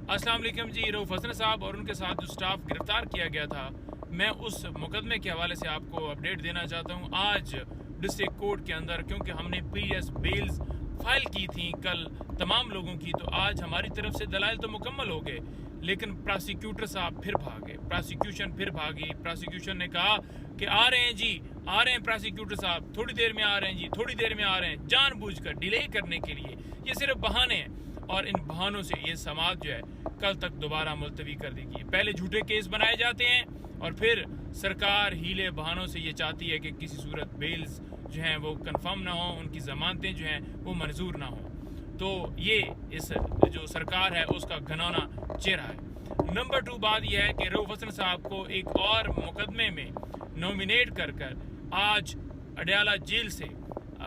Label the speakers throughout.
Speaker 1: अस्सलाम वालेकुम जी। रऊफ हसन साहब और उनके साथ जो स्टाफ गिरफ्तार किया गया था, मैं उस मुकदमे के हवाले से आपको अपडेट देना चाहता हूँ। आज डिस्ट्रिक्ट कोर्ट के अंदर, क्योंकि हमने पीएस बेल्स फाइल की थी कल तमाम लोगों की, तो आज हमारी तरफ से दलाइल तो मुकम्मल हो गए, लेकिन प्रोसिक्यूटर साहब फिर भागे, प्रोसिक्यूशन फिर भागी। प्रोसिक्यूशन ने कहा कि आ रहे हैं जी, आ रहे हैं प्रोसिक्यूटर साहब, थोड़ी देर में आ रहे हैं जी, थोड़ी देर में आ रहे हैं, जानबूझकर डिले करने के लिए। ये सिर्फ बहाने हैं और इन बहानों से ये समाज जो है कल तक दोबारा मुलतवी कर देगी। पहले झूठे केस बनाए जाते हैं और फिर सरकार हीले बहानों से ये चाहती है कि किसी सूरत बेल्स जो हैं वो कंफर्म ना हो, उनकी ज़मानतें जो हैं वो मंजूर ना हो। तो ये इस जो सरकार है उसका घनौना चेहरा है। नंबर 2 बात यह है कि रऊफ हसन साहब को एक और मुकदमे में नॉमिनेट कर आज अडयाला जेल से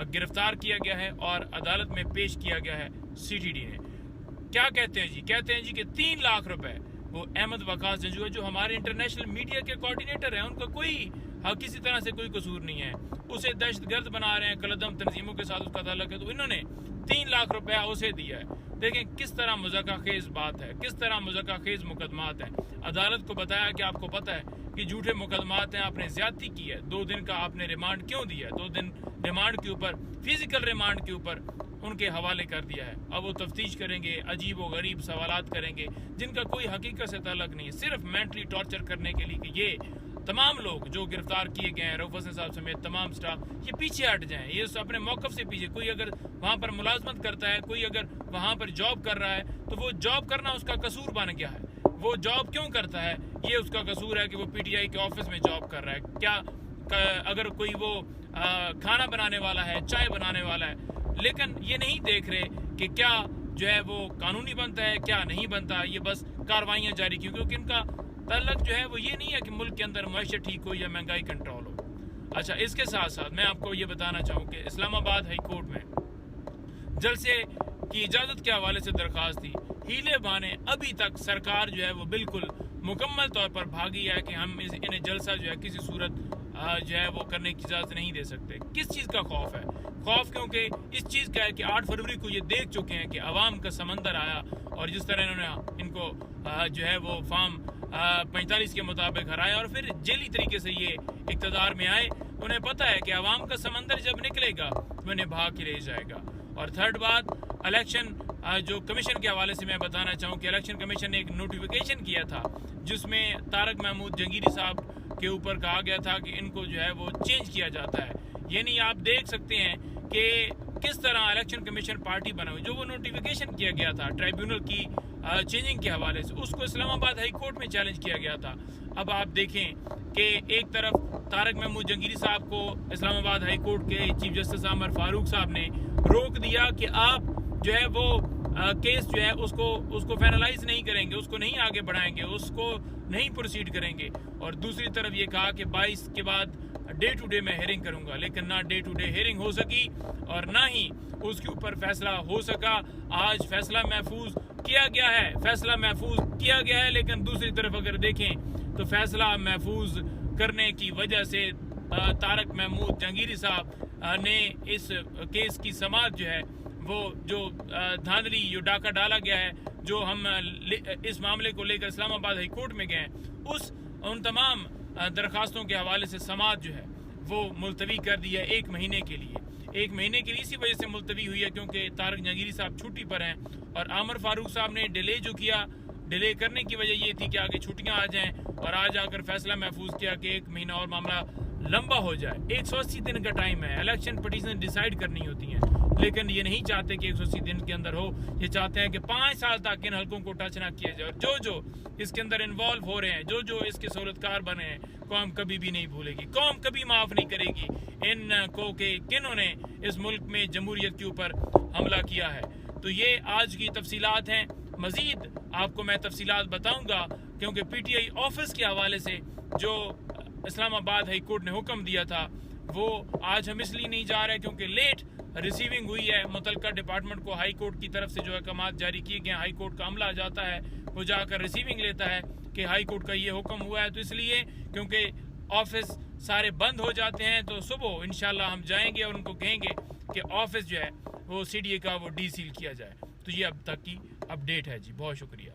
Speaker 1: गिरफ्तार किया गया है और अदालत में पेश किया गया है सीटीडी ने। क्या कहते हैं जी? कहते हैं जी कि 3 लाख रुपए वो अहमद वकास जंजू है, जो हमारे इंटरनेशनल मीडिया के कोऑर्डिनेटर हैं, उनका कोई किसी तरह से कोई कसूर नहीं है, उसे दहशतगर्द बना रहे हैं, कलदम तंजीमों के साथ उसका ताल्लुक है, तो इन्होंने 3 लाख रुपया उसे दिया है। देखें किस तरह मज़ाक़खेज़ बात है, किस तरह मज़ाक़खेज़ मुकदमात हैं। अदालत को बताया कि आपको पता है कि झूठे मुकदमात हैं, आपने ज्यादती की है, 2 दिन का आपने रिमांड क्यों दिया है, 2 दिन रिमांड के ऊपर, फिजिकल रिमांड के ऊपर उनके हवाले कर दिया है। अब वो तफ्तीश करेंगे, अजीब व गरीब सवालात करेंगे जिनका कोई हकीकत से ताल्लुक नहीं है, सिर्फ मेंटली टॉर्चर करने के लिए कि ये तमाम लोग जो गिरफ्तार किए गए हैं, रऊफ हसन साहब समेत तमाम स्टाफ, ये पीछे हट जाएं, ये अपने मौक़िफ़ से पीछे। कोई अगर वहाँ पर मुलाजमत करता है, कोई अगर वहाँ पर जॉब कर रहा है, तो वो जॉब करना उसका कसूर बन गया है। वो जॉब क्यों करता है, ये उसका कसूर है कि वो पीटीआई के ऑफिस में जॉब कर रहा है। क्या अगर कोई वो खाना बनाने वाला है, चाय बनाने वाला है, लेकिन ये नहीं देख रहे कि क्या जो है वो कानूनी बनता है, क्या नहीं बनता। ये बस कार्रवाइयाँ जारी की, क्योंकि इनका ताल्लुक जो है वो ये नहीं है कि मुल्क के अंदर मईशत ठीक हो या महंगाई कंट्रोल हो। अच्छा, इसके साथ साथ मैं आपको ये बताना चाहूँ कि इस्लामाबाद हाई कोर्ट में जलसे की इजाज़त के हवाले से दरख्वास्त थी। हीले बहाने अभी तक सरकार जो है वो बिल्कुल मुकम्मल तौर पर भागी है कि हम इन्हें जलसा जो है किसी सूरत जो है वो करने की इजाज़त नहीं दे सकते। किस चीज़ का खौफ है? खौफ क्योंकि इस चीज़ का है कि 8 फरवरी को ये देख चुके हैं कि अवाम का समंदर आया और जिस तरह इन्होंने इनको जो है वो फॉर्म 45 के मुताबिक हराया और फिर जेली तरीके से ये इक़्तिदार में आए। उन्हें पता है कि अवाम का समंदर जब निकलेगा तो उन्हें भाग के ले जाएगा। और थर्ड बात, इलेक्शन जो कमीशन के हवाले से मैं बताना चाहूँ कि इलेक्शन कमीशन ने एक नोटिफिकेशन किया था जिसमें तारक महमूद जंगीरी साहब के ऊपर कहा गया था कि इनको जो है वो चेंज किया जाता है। यानी आप देख सकते हैं कि किस तरह इलेक्शन कमीशन पार्टी बना हुई। जो वो नोटिफिकेशन किया गया था ट्राइब्यूनल की चेंजिंग के हवाले से, उसको इस्लामाबाद हाई कोर्ट में चैलेंज किया गया था। अब आप देखें कि एक तरफ तारक महमूद जंगीरी साहब को इस्लामाबाद हाई कोर्ट के चीफ जस्टिस आमर फारूक साहब ने रोक दिया कि आप जो है वो केस जो है उसको फाइनलाइज नहीं करेंगे, उसको नहीं आगे बढ़ाएंगे, उसको नहीं प्रोसीड करेंगे। और दूसरी तरफ ये कहा कि 22 के बाद डे टू डे मैं हेयरिंग करूंगा, लेकिन ना डे टू डे हेयरिंग हो सकी और ना ही उसके ऊपर फैसला हो सका। आज फैसला महफूज किया गया है, फैसला महफूज किया गया है, लेकिन दूसरी तरफ अगर देखें तो फैसला महफूज करने की वजह से तारक महमूद जंगीरी साहब ने इस केस की समाअत जो है वो जो धांधली जो डाका डाला गया है, जो हम इस मामले को लेकर इस्लामाबाद हाई कोर्ट में गए, उन तमाम दरखास्तों के हवाले से समाअत जो है वो मुलतवी कर दिया 1 महीने के लिए। 1 महीने के लिए इसी वजह से मुलतवी हुई है क्योंकि तारक जंगीरी साहब छुट्टी पर हैं और आमर फारूक साहब ने डिले जो किया, डिले करने की वजह ये थी कि आगे छुट्टियां आ जाएं और आज आकर फैसला महफूज किया कि 1 महीना और मामला लंबा हो जाए। 180 दिन का टाइम है, इलेक्शन पटिशन डिसाइड करनी होती हैं, लेकिन ये नहीं चाहते कि 180 दिन के अंदर हो। ये चाहते हैं कि 5 साल तक इन हल्कों को टच ना किया जाए और जो इसके अंदर इन्वॉल्व हो रहे हैं, जो इसके सहूलतकार बने हैं, कौम कभी भी नहीं भूलेगी, कौम कभी माफ़ नहीं करेगी इनको कि किन्होंने इस मुल्क में जमहूरियत के ऊपर हमला किया है। तो ये आज की तफसीलात हैं। मज़ीद आपको मैं तफसीलात बताऊँगा क्योंकि PTI ऑफिस के हवाले से जो इस्लामाबाद हाई कोर्ट ने हुक्म दिया था वो आज हम इसलिए नहीं जा रहे क्योंकि लेट रिसीविंग हुई है। मुतलका डिपार्टमेंट को हाई कोर्ट की तरफ से जो अहकाम जारी किए गए, हाई कोर्ट का अमला आ जाता है, वो जाकर रिसीविंग लेता है कि हाई कोर्ट का ये हुक्म हुआ है। तो इसलिए क्योंकि ऑफिस सारे बंद हो जाते हैं तो सुबह इंशाल्लाह हम जाएंगे और उनको कहेंगे कि ऑफिस जो है वो CDA का वो डीसील किया जाए। तो ये अब तक की अपडेट है जी, बहुत शुक्रिया।